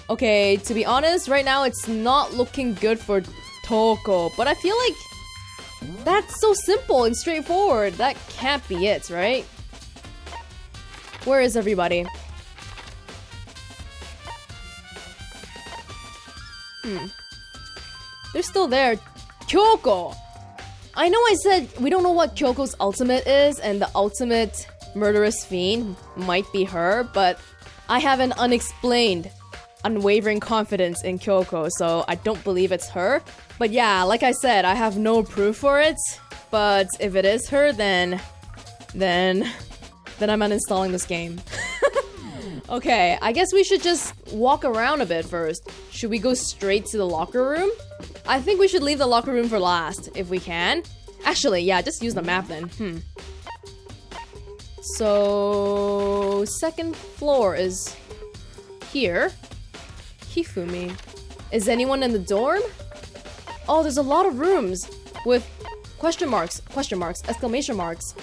Okay, to be honest, right now it's not looking good for Toko, but I feel like that's so simple and straightforward. That can't be it, right? Where is everybody? They're still there. Kyoko! I know I said we don't know what Kyoko's ultimate is, and the ultimate murderous fiend might be her, but I have an unexplained, unwavering confidence in Kyoko, so I don't believe it's her. But yeah, like I said, I have no proof for it, but if it is her, then I'm uninstalling this game. Okay, I guess we should just walk around a bit first. Should we go straight to the locker room? I think we should leave the locker room for last, if we can. Actually, yeah, just use the map then. So... second floor is... here. Hifumi. Is anyone in the dorm? Oh, there's a lot of rooms with question marks, exclamation marks.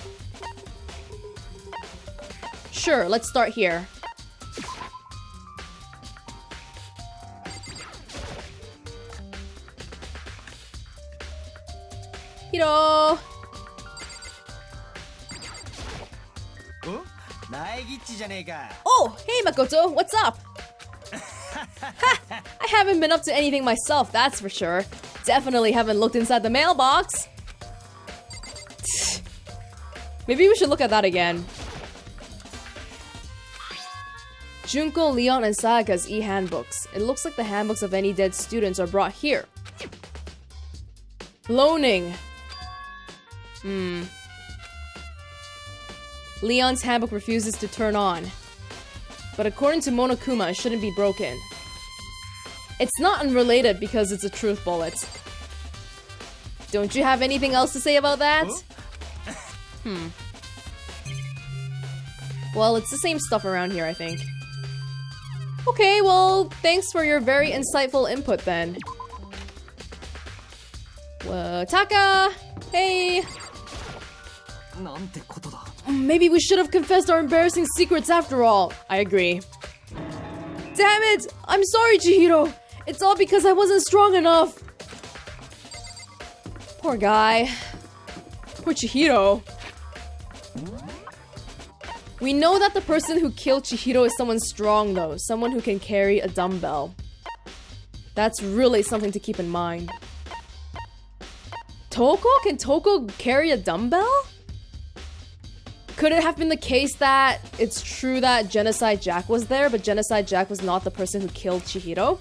Sure, let's start here. Hiro! Oh, hey Makoto, what's up? I haven't been up to anything myself, that's for sure. Definitely haven't looked inside the mailbox. Maybe we should look at that again. Junko, Leon, and Sayaka's e-handbooks. It looks like the handbooks of any dead students are brought here. Loaning. Leon's handbook refuses to turn on. But according to Monokuma, it shouldn't be broken. It's not unrelated because it's a truth bullet. Don't you have anything else to say about that? Well, it's the same stuff around here, I think. Okay, well, thanks for your very insightful input then. Taka! Hey! Maybe we should have confessed our embarrassing secrets after all. I agree. Damn it! I'm sorry, Chihiro! It's all because I wasn't strong enough! Poor guy. Poor Chihiro. We know that the person who killed Chihiro is someone strong though. Someone who can carry a dumbbell. That's really something to keep in mind. Toko? Can Toko carry a dumbbell? Could it have been the case that it's true that Genocide Jack was there, but Genocide Jack was not the person who killed Chihiro?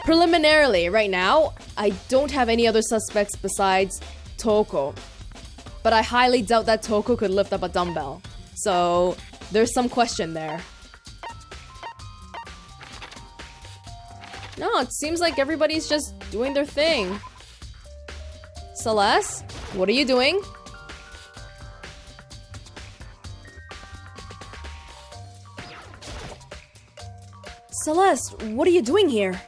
Preliminarily, right now, I don't have any other suspects besides Toko. But I highly doubt that Toko could lift up a dumbbell. So, there's some question there. No, it seems like everybody's just doing their thing. Celeste, what are you doing? Celeste, what are you doing here?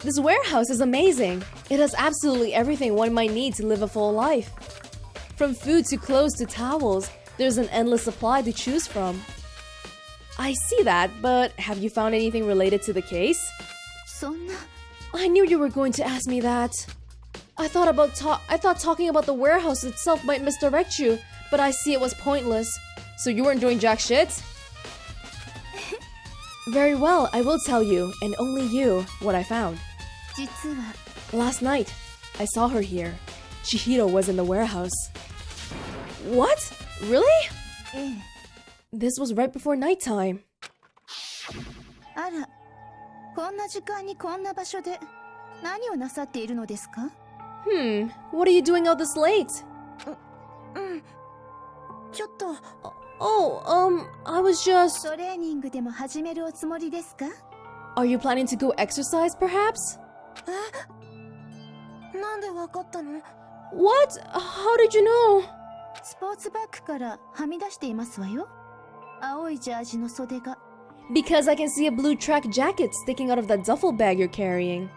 This warehouse is amazing. It has absolutely everything one might need to live a full life. From food to clothes to towels, there's an endless supply to choose from. I see that, but have you found anything related to the case? I knew you were going to ask me that. I thought talking about the warehouse itself might misdirect you, but I see it was pointless. So you weren't doing jack shit? Very well, I will tell you, and only you, what I found. Last night, I saw her here. Chihiro was in the warehouse. What? Really? This was right before nighttime. What are you doing out this late? I was just... Are you planning to go exercise, perhaps? What? How did you know? Because I can see a blue track jacket sticking out of that duffel bag you're carrying.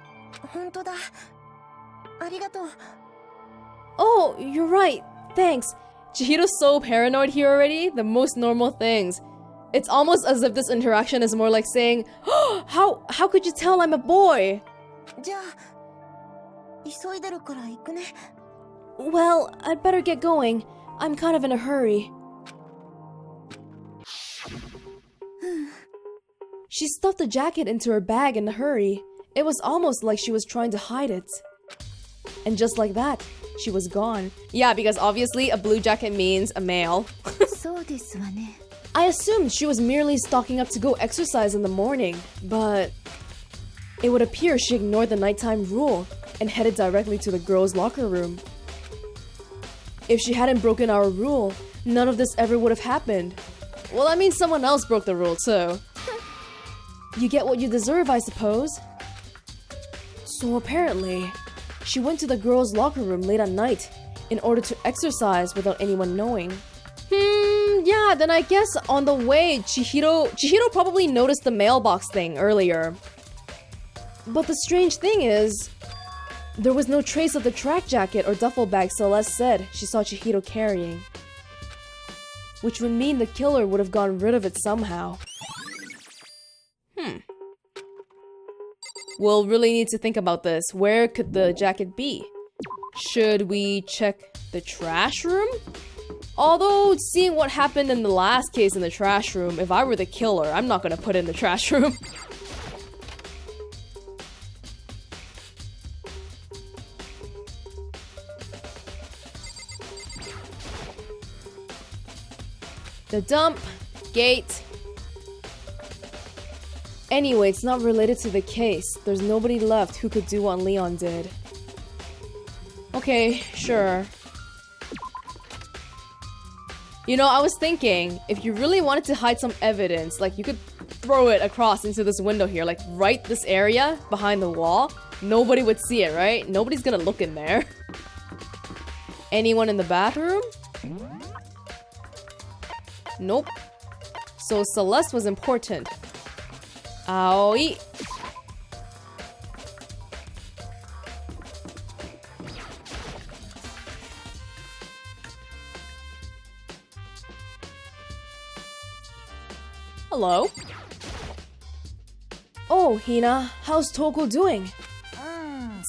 Oh, you're right. Thanks. Chihiro's so paranoid here already. The most normal things. It's almost as if this interaction is more like saying, oh, how could you tell I'm a boy? じゃあ急いでるから行くね Well, I'd better get going. I'm kind of in a hurry. She stuffed the jacket into her bag in a hurry. It was almost like she was trying to hide it. And just like that, she was gone. Yeah, because obviously a blue jacket means a male. そうですわね I assumed she was merely stocking up to go exercise in the morning, but it would appear she ignored the nighttime rule and headed directly to the girls' locker room. If she hadn't broken our rule, none of this ever would have happened. Well, that means someone else broke the rule too. You get what you deserve, I suppose. So apparently, she went to the girls' locker room late at night in order to exercise without anyone knowing. Yeah, then I guess on the way, Chihiro probably noticed the mailbox thing earlier. But the strange thing is, there was no trace of the track jacket or duffel bag Celeste said she saw Chihiro carrying. Which would mean the killer would have gotten rid of it somehow. We'll really need to think about this. Where could the jacket be? Should we check the trash room? Although, seeing what happened in the last case in the trash room, if I were the killer, I'm not gonna put it in the trash room. The dump, gate. Anyway, it's not related to the case. There's nobody left who could do what Leon did. Okay, sure. You know, I was thinking, if you really wanted to hide some evidence, like you could throw it across into this window here, like right this area behind the wall. Nobody would see it, right? Nobody's gonna look in there. Anyone in the bathroom? Nope. So Celeste was important. Aoi. Hello. Oh, Hina, how's Toko doing?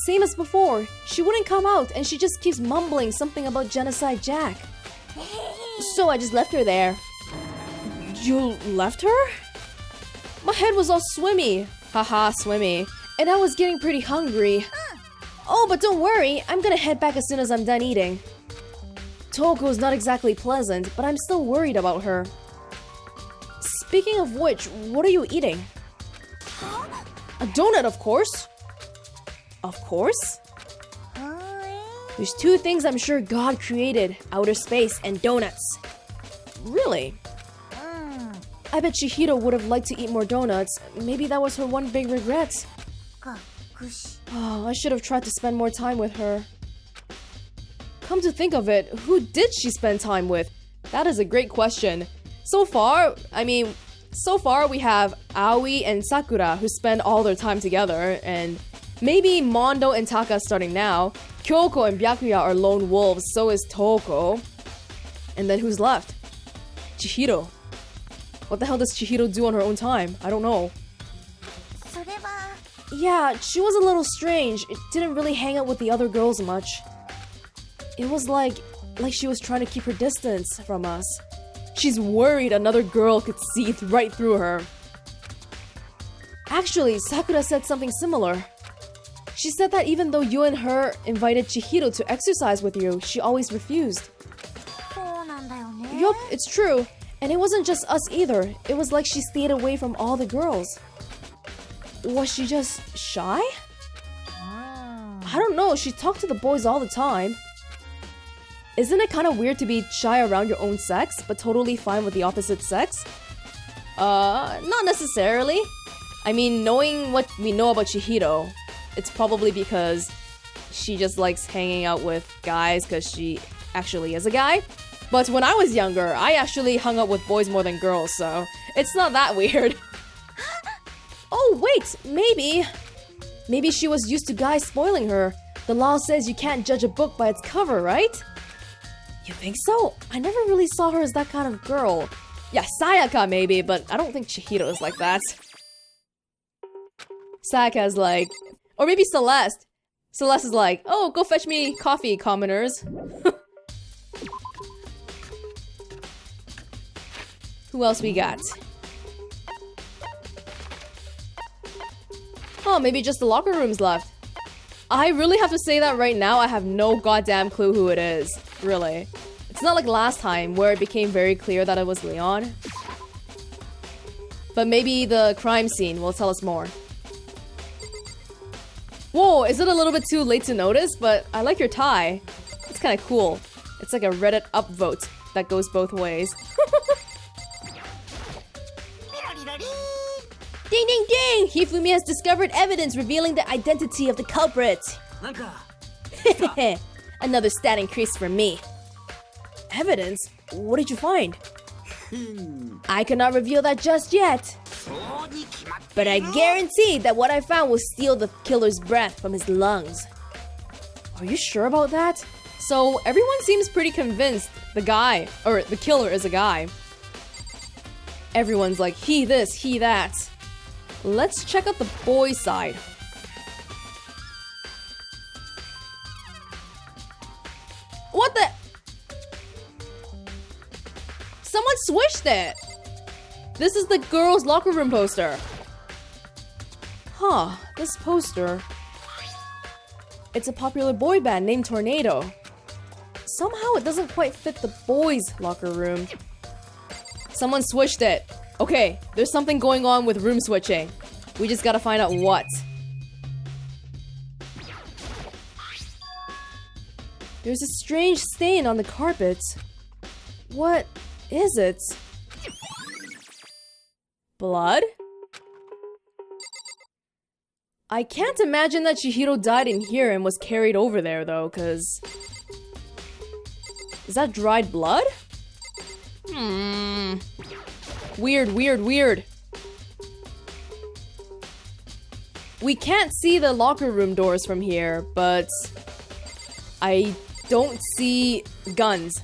Same as before. She wouldn't come out and she just keeps mumbling something about Genocide Jack. So I just left her there. You left her? My head was all swimmy. Haha, swimmy. And I was getting pretty hungry. Oh, but don't worry. I'm gonna head back as soon as I'm done eating. Toko's not exactly pleasant, but I'm still worried about her. Speaking of which, what are you eating? A donut, of course. Of course? There's two things I'm sure God created. Outer space and donuts. Really? I bet Chihiro would have liked to eat more donuts. Maybe that was her one big regret. Oh, I should have tried to spend more time with her. Come to think of it, who did she spend time with? That is a great question. So far we have Aoi and Sakura who spend all their time together, and maybe Mondo and Taka starting now. Kyoko and Byakuya are lone wolves, so is Toko. And then who's left? Chihiro. What the hell does Chihiro do on her own time? I don't know. Yeah, she was a little strange. It didn't really hang out with the other girls much. It was like she was trying to keep her distance from us. She's worried another girl could see right through her. Actually, Sakura said something similar. She said that even though you and her invited Chihiro to exercise with you, she always refused. Yup, it's true. And it wasn't just us either. It was like she stayed away from all the girls. Was she just shy? I don't know, she talked to the boys all the time. Isn't it kind of weird to be shy around your own sex, but totally fine with the opposite sex? Not necessarily. I mean, knowing what we know about Chihiro, it's probably because she just likes hanging out with guys because she actually is a guy. But when I was younger, I actually hung out with boys more than girls, so it's not that weird. Oh, wait, maybe she was used to guys spoiling her. The law says you can't judge a book by its cover, right? You think so? I never really saw her as that kind of girl. Yeah, Sayaka maybe, but I don't think Chihiro is like that. Sayaka's like... Or maybe Celeste. Celeste is like, oh, go fetch me coffee, commoners. Who else we got? Oh, maybe just the locker rooms left. I really have to say that right now, I have no goddamn clue who it is. Really. It's not like last time, where it became very clear that it was Leon. But maybe the crime scene will tell us more. Whoa, is it a little bit too late to notice? But I like your tie. It's kind of cool. It's like a Reddit upvote that goes both ways. Ding ding ding! Hifumi has discovered evidence revealing the identity of the culprit. Another stat increase for me. Evidence? What did you find? I cannot reveal that just yet. But I guarantee that what I found will steal the killer's breath from his lungs. Are you sure about that? So everyone seems pretty convinced the killer is a guy. Everyone's like, he this, he that. Let's check out the boy side. What the? Someone switched it! This is the girls' locker room poster. Huh, this poster. It's a popular boy band named Tornado. Somehow it doesn't quite fit the boys' locker room. Someone switched it. Okay, there's something going on with room switching. We just gotta find out what. There's a strange stain on the carpet. What is it? Blood? I can't imagine that Chihiro died in here and was carried over there though, cause... Is that dried blood? Weird, weird, weird. We can't see the locker room doors from here, but I don't see guns.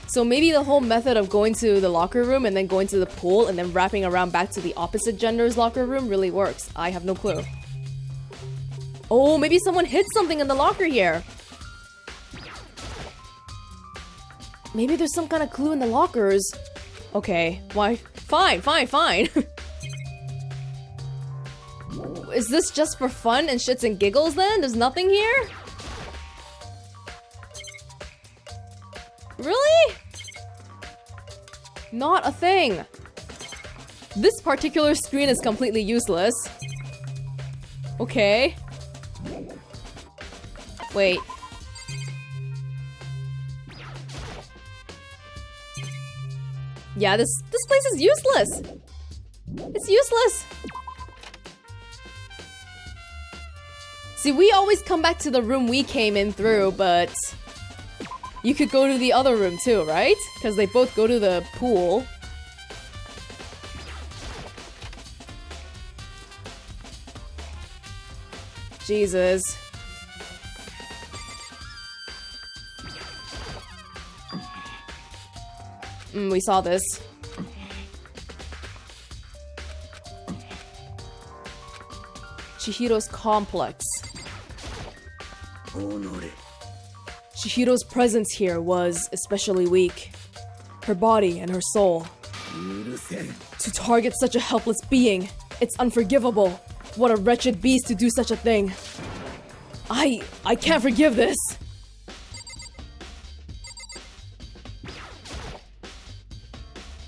So maybe the whole method of going to the locker room and then going to the pool and then wrapping around back to the opposite gender's locker room really works. I have no clue. Oh, maybe someone hid something in the locker here. Maybe there's some kind of clue in the lockers. Okay, why? Fine, fine, fine. Is this just for fun and shits and giggles then? There's nothing here? Really? Not a thing. This particular screen is completely useless. Okay. Wait. Yeah, this place is useless. It's useless. See, we always come back to the room we came in through, but you could go to the other room too, right? Because they both go to the pool. Jesus. We saw this. Chihiro's complex. Chihiro's presence here was especially weak. Her body and her soul. To target such a helpless being, it's unforgivable. What a wretched beast to do such a thing. I can't forgive this.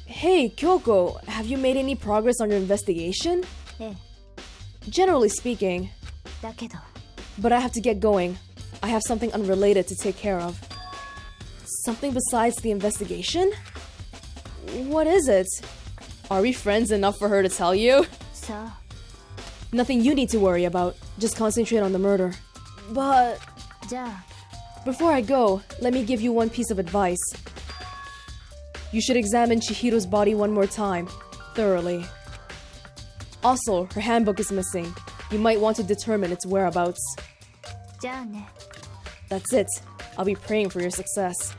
Hey, Kyoko, have you made any progress on your investigation? Generally speaking. But I have to get going. I have something unrelated to take care of. Something besides the investigation? What is it? Are we friends enough for her to tell you? Nothing you need to worry about. Just concentrate on the murder. But... before I go, let me give you one piece of advice. You should examine Chihiro's body one more time, thoroughly. Also, her handbook is missing. You might want to determine its whereabouts. That's it. I'll be praying for your success.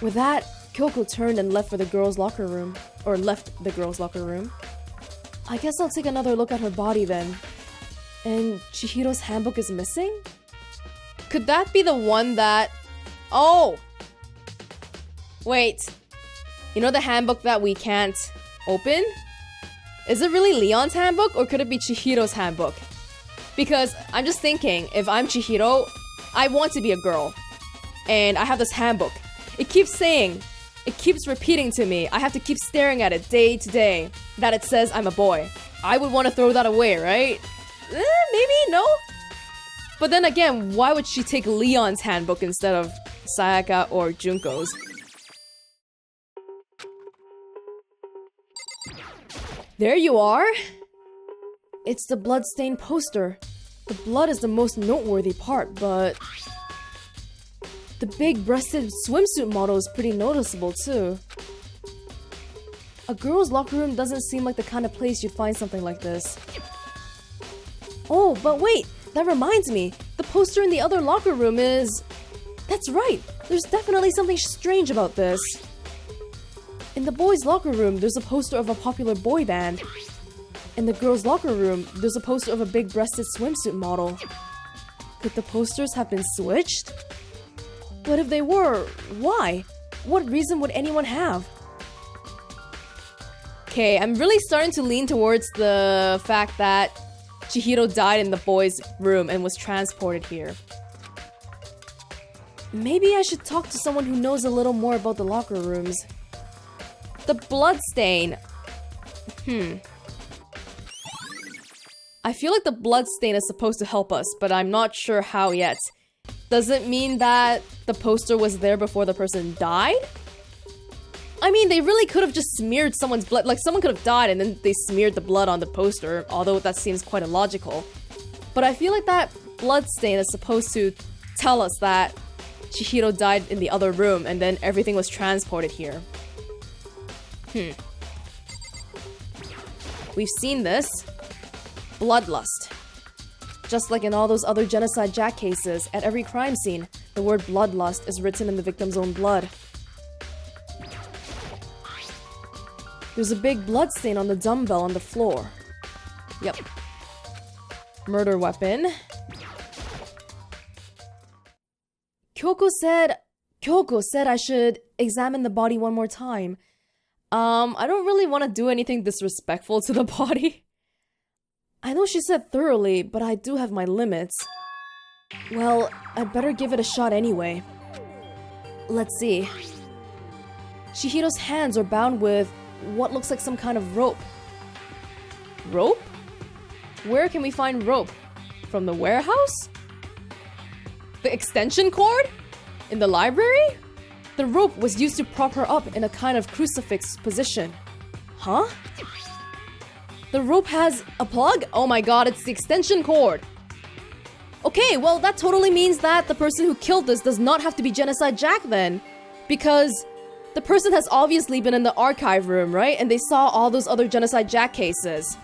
With that, Kyoko turned and left for the girls' locker room. Or left the girls' locker room. I guess I'll take another look at her body then. And Chihiro's handbook is missing? Could that be the one that... Oh! Wait. You know the handbook that we can't open? Is it really Leon's handbook or could it be Chihiro's handbook? Because I'm just thinking, if I'm Chihiro, I want to be a girl. And I have this handbook. It keeps saying, it keeps repeating to me, I have to keep staring at it day to day, that it says I'm a boy. I would want to throw that away, right? Maybe, no? But then again, why would she take Leon's handbook instead of Sayaka or Junko's? There you are! It's the bloodstained poster. The blood is the most noteworthy part, but... the big-breasted swimsuit model is pretty noticeable, too. A girl's locker room doesn't seem like the kind of place you'd find something like this. Oh, but wait! That reminds me! The poster in the other locker room is... That's right! There's definitely something strange about this. In the boys' locker room, there's a poster of a popular boy band. In the girls' locker room, there's a poster of a big-breasted swimsuit model. Could the posters have been switched? But if they were, why? What reason would anyone have? Okay, I'm really starting to lean towards the fact that Chihiro died in the boys' room and was transported here. Maybe I should talk to someone who knows a little more about the locker rooms. The bloodstain. I feel like the bloodstain is supposed to help us, but I'm not sure how yet. Does it mean that the poster was there before the person died? I mean, they really could have just smeared someone's blood. Like, someone could have died and then they smeared the blood on the poster, although that seems quite illogical. But I feel like that bloodstain is supposed to tell us that Chihiro died in the other room and then everything was transported here. We've seen this. Bloodlust. Just like in all those other Genocide Jack cases, at every crime scene, the word bloodlust is written in the victim's own blood. There's a big blood stain on the dumbbell on the floor. Yep. Murder weapon. Kyoko said I should examine the body one more time. I don't really want to do anything disrespectful to the body. I know she said thoroughly, but I do have my limits. Well, I'd better give it a shot anyway. Let's see. Chihiro's hands are bound with what looks like some kind of rope. Rope? Where can we find rope? From the warehouse? The extension cord? In the library? The rope was used to prop her up in a kind of crucifix position. Huh? The rope has a plug? Oh my god, it's the extension cord! Okay, well that totally means that the person who killed this does not have to be Genocide Jack then. Because the person has obviously been in the archive room, right? And they saw all those other Genocide Jack cases.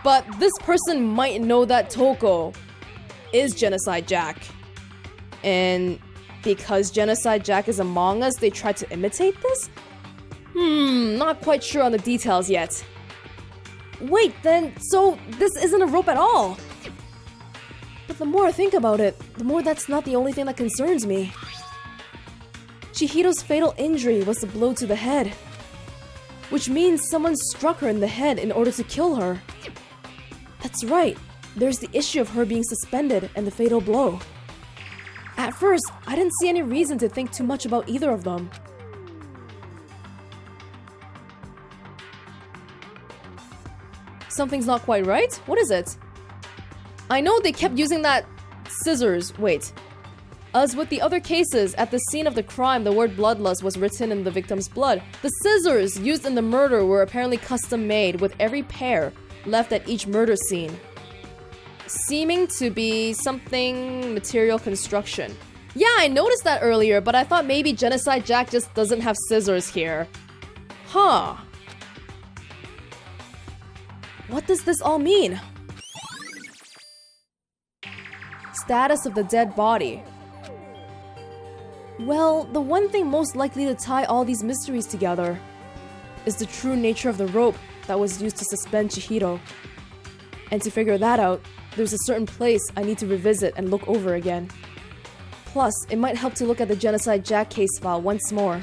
But this person might know that Toko is Genocide Jack. And because Genocide Jack is among us, they tried to imitate this? Not quite sure on the details yet. Wait, then, so this isn't a rope at all? But the more I think about it, the more that's not the only thing that concerns me. Chihiro's fatal injury was a blow to the head. Which means someone struck her in the head in order to kill her. That's right, there's the issue of her being suspended and the fatal blow. At first, I didn't see any reason to think too much about either of them. Something's not quite right? What is it? I know they kept using that scissors. Wait. As with the other cases, at the scene of the crime, the word bloodlust was written in the victim's blood. The scissors used in the murder were apparently custom made, with every pair left at each murder scene. Seeming to be something material construction. Yeah, I noticed that earlier, but I thought maybe Genocide Jack just doesn't have scissors here. Huh. What does this all mean? Status of the dead body. Well, the one thing most likely to tie all these mysteries together is the true nature of the rope that was used to suspend Chihiro. And to figure that out, there's a certain place I need to revisit and look over again. Plus, it might help to look at the Genocide Jack case file once more.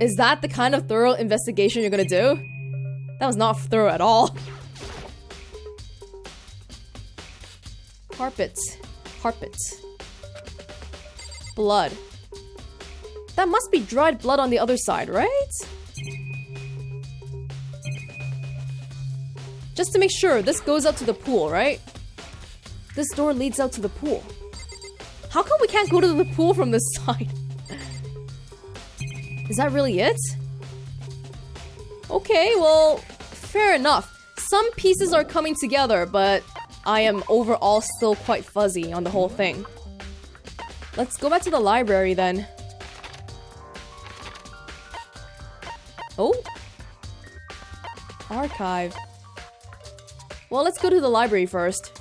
Is that the kind of thorough investigation you're gonna do? That was not thorough at all. Carpet. Carpet. Blood. That must be dried blood on the other side, right? Just to make sure, this goes out to the pool, right? This door leads out to the pool. How come we can't go to the pool from this side? Is that really it? Okay, well, fair enough. Some pieces are coming together, but I am overall still quite fuzzy on the whole thing. Let's go back to the library then. Oh? Archive. Well, let's go to the library first.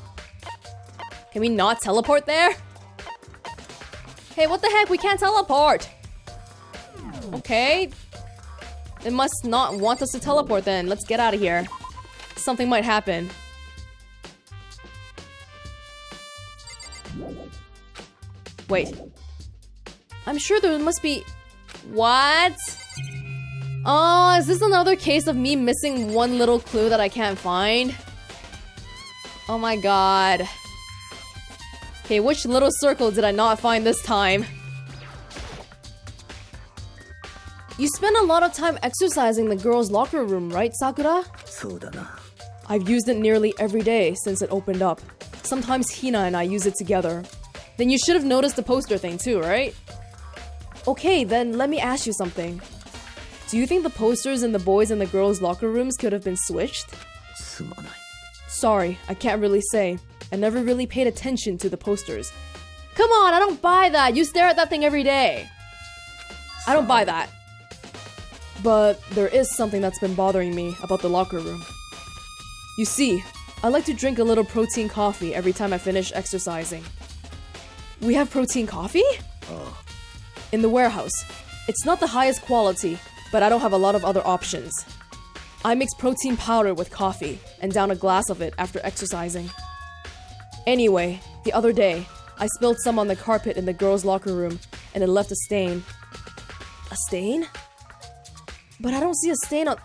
Can we not teleport there? Hey, what the heck? We can't teleport! Okay. It must not want us to teleport then. Let's get out of here. Something might happen. Wait. I'm sure there must be... What? Oh, is this another case of me missing one little clue that I can't find? Oh my god. Okay, which little circle did I not find this time? You spend a lot of time exercising the girls' locker room, right, Sakura? I've used it nearly every day since it opened up. Sometimes Hina and I use it together. Then you should have noticed the poster thing too, right? Okay, then let me ask you something. Do you think the posters in the boys' and the girls' locker rooms could have been switched? Sorry, I can't really say. I never really paid attention to the posters. Come on, I don't buy that! You stare at that thing every day! I don't buy that. But there is something that's been bothering me about the locker room. You see, I like to drink a little protein coffee every time I finish exercising. We have protein coffee? In the warehouse. It's not the highest quality, but I don't have a lot of other options. I mix protein powder with coffee and down a glass of it after exercising. Anyway, the other day, I spilled some on the carpet in the girls' locker room and it left a stain. A stain? But I don't see a stain on...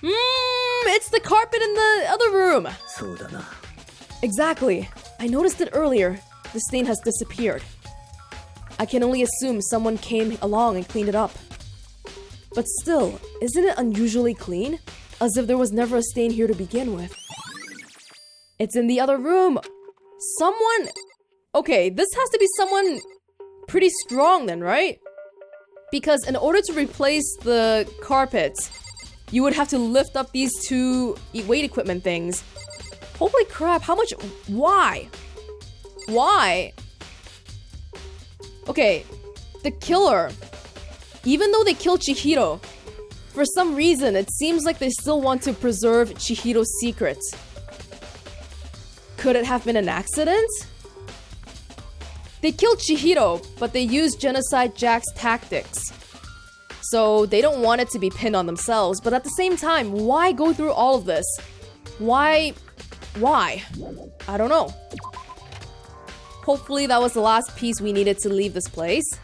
It's the carpet in the other room! Exactly. I noticed it earlier. The stain has disappeared. I can only assume someone came along and cleaned it up. But still, isn't it unusually clean? As if there was never a stain here to begin with. It's in the other room! Someone... Okay, this has to be someone pretty strong then, right? Because in order to replace the carpet, you would have to lift up these two weight equipment things. Holy crap, how much... Why? Why? Okay, the killer. Even though they killed Chihiro, for some reason it seems like they still want to preserve Chihiro's secret. Could it have been an accident? They killed Chihiro, but they used Genocide Jack's tactics. So they don't want it to be pinned on themselves, but at the same time, why go through all of this? Why? I don't know. Hopefully that was the last piece we needed to leave this place.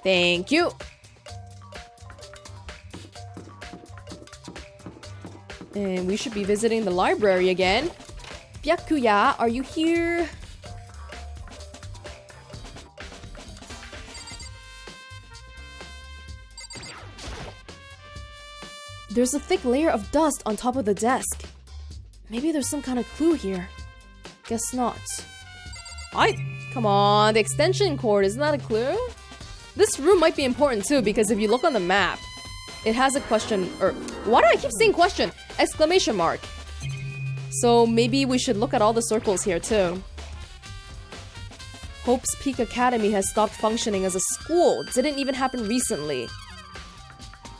Thank you. And we should be visiting the library again. Byakuya, are you here? There's a thick layer of dust on top of the desk. Maybe there's some kind of clue here. Guess not. Come on, the extension cord, isn't that a clue? This room might be important too, because if you look on the map, it has a question, or why do I keep saying question? Exclamation mark. So maybe we should look at all the circles here too. Hope's Peak Academy has stopped functioning as a school. Didn't even happen recently.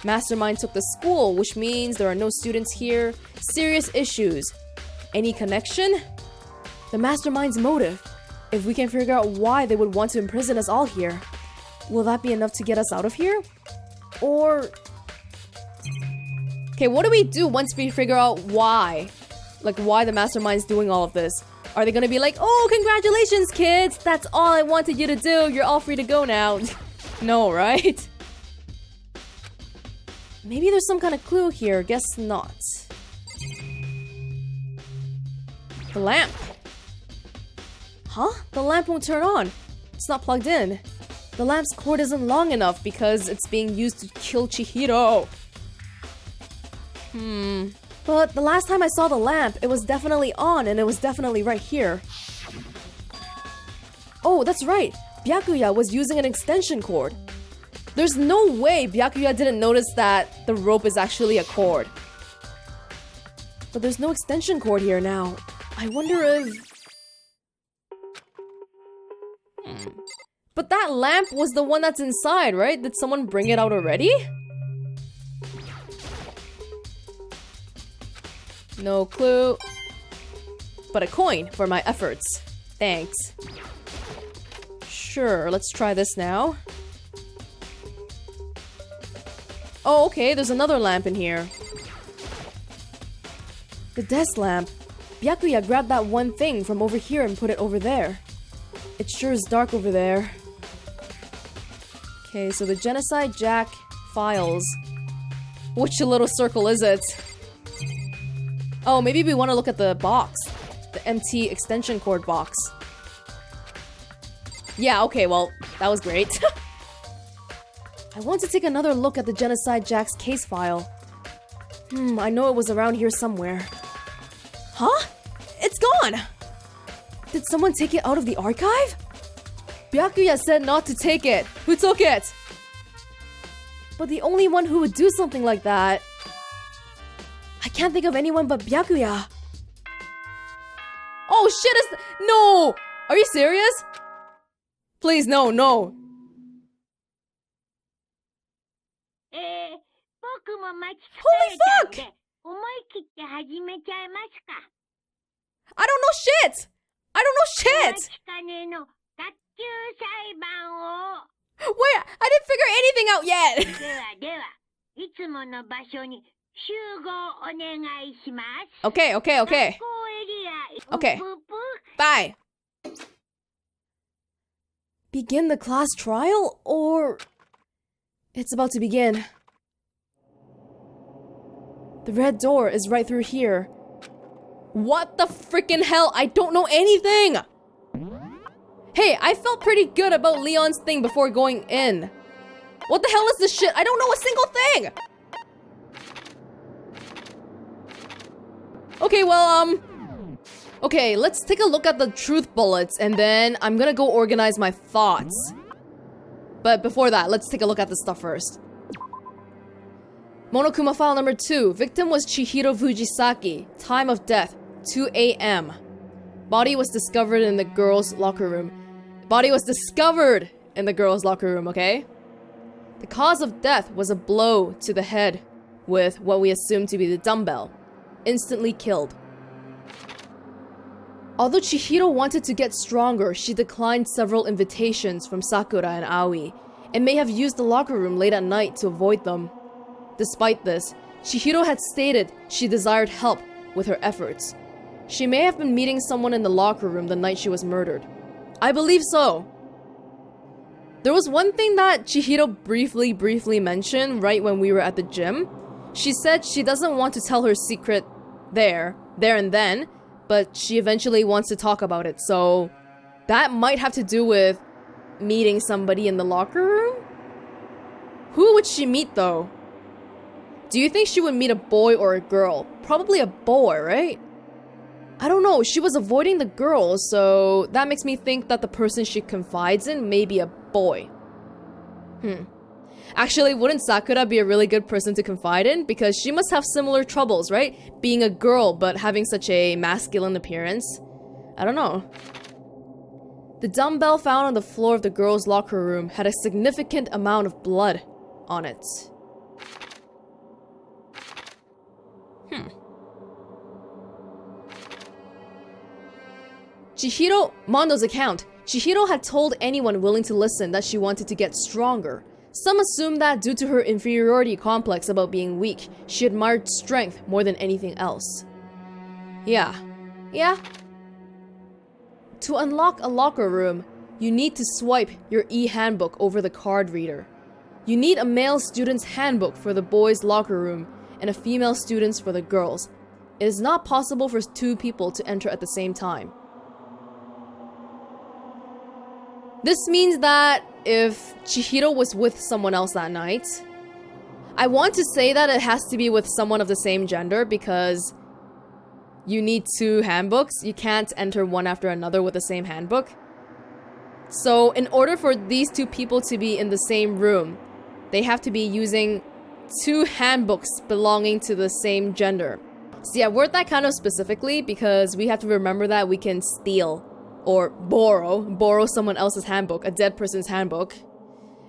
Mastermind took the school, which means there are no students here. Serious issues. Any connection? The mastermind's motive. If we can figure out why they would want to imprison us all here, will that be enough to get us out of here? Or... Okay, what do we do once we figure out why? Like, why the mastermind's doing all of this? Are they gonna be like, oh, congratulations, kids! That's all I wanted you to do. You're all free to go now. No, right? Maybe there's some kind of clue here. Guess not. The lamp. Huh? The lamp won't turn on. It's not plugged in. The lamp's cord isn't long enough because it's being used to kill Chihiro. But the last time I saw the lamp, it was definitely on and it was definitely right here. Oh, that's right. Byakuya was using an extension cord. There's no way Byakuya didn't notice that the rope is actually a cord. But there's no extension cord here now. I wonder if... But that lamp was the one that's inside, right? Did someone bring it out already? No clue. But a coin for my efforts. Thanks. Sure, let's try this now. Oh, okay, there's another lamp in here. The desk lamp. Byakuya grabbed that one thing from over here and put it over there. It sure is dark over there. Okay, so the Genocide Jack files. Which little circle is it? Oh, maybe we want to look at the box. The empty extension cord box. Yeah, okay, well, that was great. I want to take another look at the Genocide Jack's case file. I know it was around here somewhere. Huh? It's gone! Did someone take it out of the archive? Byakuya said not to take it. Who took it? But the only one who would do something like that... I can't think of anyone but Byakuya. Oh shit, no! Are you serious? Please, no, no. Holy fuck! I don't know shit! I don't know shit! Wait, I didn't figure anything out yet! Okay. Okay. Bye. Begin the class trial? Or... It's about to begin. The red door is right through here. What the freaking hell? I don't know anything! Hey, I felt pretty good about Leon's thing before going in. What the hell is this shit? I don't know a single thing! Okay, well, okay, let's take a look at the truth bullets and then I'm gonna go organize my thoughts. But before that, let's take a look at the stuff first. Monokuma file number 2. Victim was Chihiro Fujisaki. Time of death, 2 a.m. Body was discovered in the girls' locker room. Body was discovered in the girls' locker room, okay? The cause of death was a blow to the head with what we assume to be the dumbbell. Instantly killed. Although Chihiro wanted to get stronger, she declined several invitations from Sakura and Aoi, and may have used the locker room late at night to avoid them. Despite this, Chihiro had stated she desired help with her efforts. She may have been meeting someone in the locker room the night she was murdered. I believe so. There was one thing that Chihiro briefly mentioned right when we were at the gym. She said she doesn't want to tell her secret there and then, but she eventually wants to talk about it, so that might have to do with meeting somebody in the locker room? Who would she meet though? Do you think she would meet a boy or a girl? Probably a boy, right? I don't know, she was avoiding the girl, so that makes me think that the person she confides in may be a boy. Actually, wouldn't Sakura be a really good person to confide in? Because she must have similar troubles, right? Being a girl, but having such a masculine appearance. I don't know. The dumbbell found on the floor of the girls' locker room had a significant amount of blood on it. Mondo's account, Chihiro had told anyone willing to listen that she wanted to get stronger. Some assumed that due to her inferiority complex about being weak, she admired strength more than anything else. Yeah. To unlock a locker room, you need to swipe your e-handbook over the card reader. You need a male student's handbook for the boys' locker room and a female student's for the girls. It is not possible for two people to enter at the same time. This means that if Chihiro was with someone else that night, I want to say that it has to be with someone of the same gender because you need two handbooks. You can't enter one after another with the same handbook. So in order for these two people to be in the same room, they have to be using two handbooks belonging to the same gender. See, I word that kind of specifically because we have to remember that we can steal or borrow someone else's handbook, a dead person's handbook.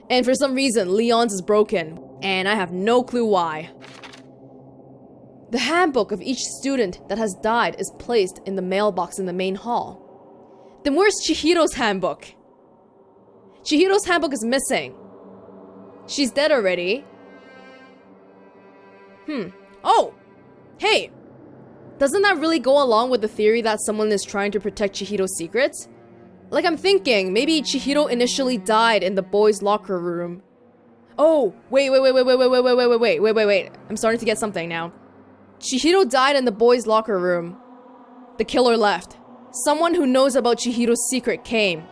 And for some reason, Leon's is broken, and I have no clue why. The handbook of each student that has died is placed in the mailbox in the main hall. Then where's Chihiro's handbook? Chihiro's handbook is missing. She's dead already. Oh! Hey! Doesn't that really go along with the theory that someone is trying to protect Chihiro's secrets? Like, I'm thinking, maybe Chihiro initially died in the boys' locker room. Oh, wait. I'm starting to get something now. Chihiro died in the boys' locker room. The killer left. Someone who knows about Chihiro's secret came.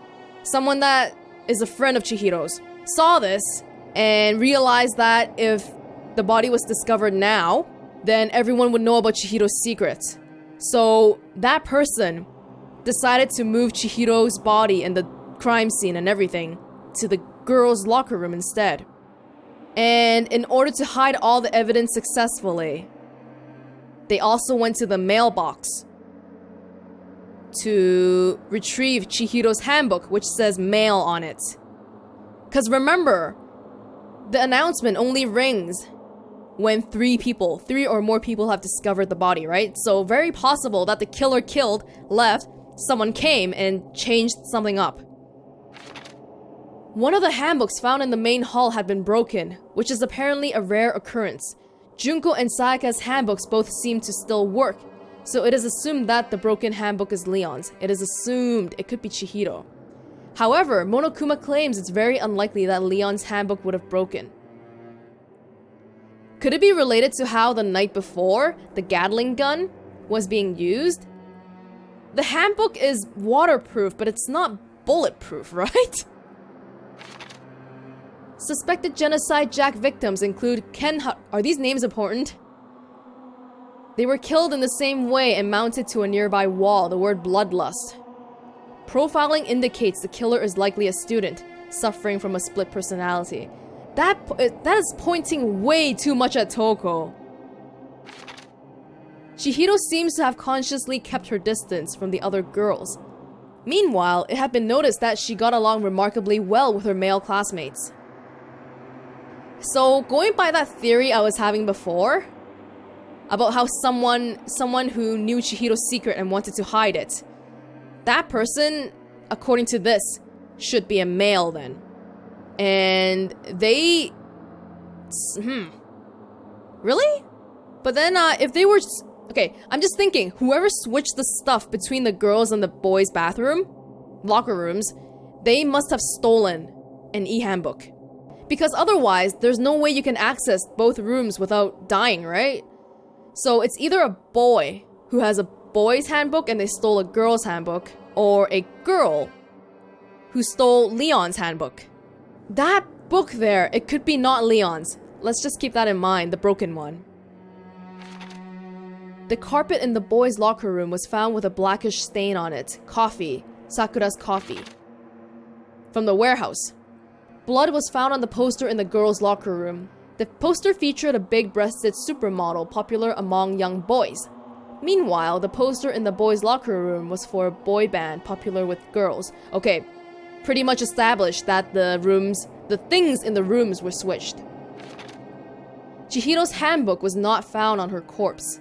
Someone that is a friend of Chihiro's. Saw this and realized that if the body was discovered now, then everyone would know about Chihiro's secret. So that person decided to move Chihiro's body and the crime scene and everything to the girls' locker room instead. And in order to hide all the evidence successfully, they also went to the mailbox to retrieve Chihiro's handbook, which says mail on it. Because remember, the announcement only rings when three or more people have discovered the body, right? So very possible that the killer killed, left, someone came and changed something up. One of the handbooks found in the main hall had been broken, which is apparently a rare occurrence. Junko and Sayaka's handbooks both seem to still work, so it is assumed that the broken handbook is Leon's. It is assumed it could be Chihiro. However, Monokuma claims it's very unlikely that Leon's handbook would have broken. Could it be related to how the night before, the Gatling gun was being used? The handbook is waterproof, but it's not bulletproof, right? Suspected genocide Jack victims include Are these names important? They were killed in the same way and mounted to a nearby wall, the word bloodlust. Profiling indicates the killer is likely a student, suffering from a split personality. That is pointing way too much at Toko. Chihiro seems to have consciously kept her distance from the other girls. Meanwhile, it had been noticed that she got along remarkably well with her male classmates. So, going by that theory I was having before, about how someone who knew Chihiro's secret and wanted to hide it, that person, according to this, should be a male then. And they... Really? But then, if they were... Okay, I'm just thinking, whoever switched the stuff between the girls and the boys' locker rooms, they must have stolen an e-handbook. Because otherwise, there's no way you can access both rooms without dying, right? So it's either a boy who has a boy's handbook and they stole a girl's handbook, or a girl who stole Leon's handbook. That book there, it could be not Leon's. Let's just keep that in mind, the broken one. The carpet in the boys' locker room was found with a blackish stain on it. Coffee. Sakura's coffee. From the warehouse. Blood was found on the poster in the girls' locker room. The poster featured a big-breasted supermodel popular among young boys. Meanwhile, the poster in the boys' locker room was for a boy band popular with girls. Okay, pretty much established that the things in the rooms were switched. Chihiro's handbook was not found on her corpse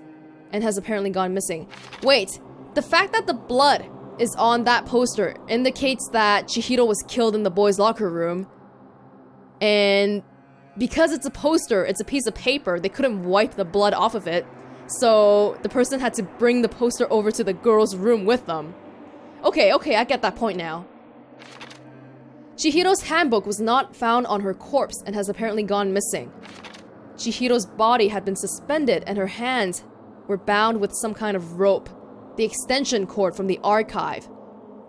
and has apparently gone missing. Wait, the fact that the blood is on that poster indicates that Chihiro was killed in the boys' locker room. And because it's a poster, it's a piece of paper, they couldn't wipe the blood off of it. So the person had to bring the poster over to the girls' room with them. Okay, I get that point now. Chihiro's handbook was not found on her corpse and has apparently gone missing. Chihiro's body had been suspended and her hands were bound with some kind of rope, the extension cord from the archive.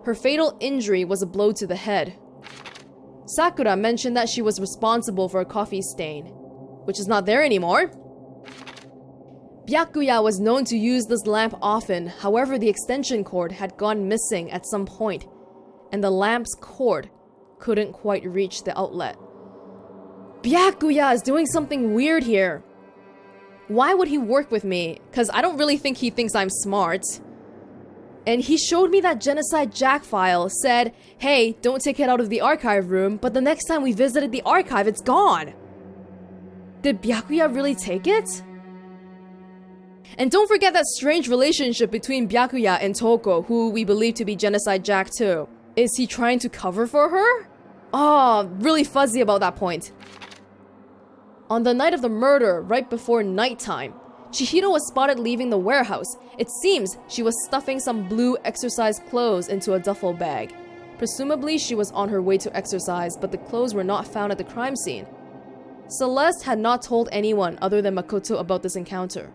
Her fatal injury was a blow to the head. Sakura mentioned that she was responsible for a coffee stain, which is not there anymore. Byakuya was known to use this lamp often, however the extension cord had gone missing at some point, and the lamp's cord couldn't quite reach the outlet. Byakuya is doing something weird here. Why would he work with me? Because I don't really think he thinks I'm smart. And he showed me that Genocide Jack file, said, hey, don't take it out of the archive room, but the next time we visited the archive, it's gone. Did Byakuya really take it? And don't forget that strange relationship between Byakuya and Toko, who we believe to be Genocide Jack too. Is he trying to cover for her? Oh, really fuzzy about that point. On the night of the murder, right before nighttime, Chihiro was spotted leaving the warehouse. It seems she was stuffing some blue exercise clothes into a duffel bag. Presumably, she was on her way to exercise, but the clothes were not found at the crime scene. Celeste had not told anyone other than Makoto about this encounter.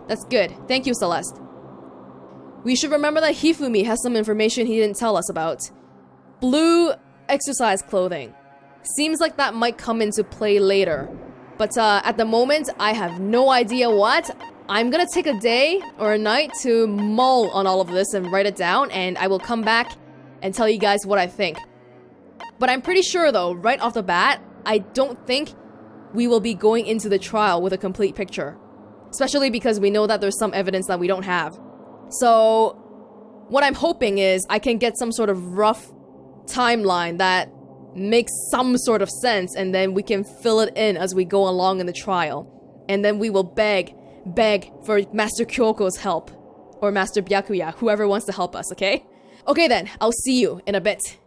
That's good. Thank you, Celeste. We should remember that Hifumi has some information he didn't tell us about. Blue exercise clothing. Seems like that might come into play later. But at the moment, I have no idea what. I'm gonna take a day or a night to mull on all of this and write it down, and I will come back and tell you guys what I think. But I'm pretty sure though, right off the bat, I don't think we will be going into the trial with a complete picture. Especially because we know that there's some evidence that we don't have. So, what I'm hoping is I can get some sort of rough timeline that makes some sort of sense, and then we can fill it in as we go along in the trial. And then we will beg for Master Kyoko's help. Or Master Byakuya, whoever wants to help us, okay? Okay then, I'll see you in a bit.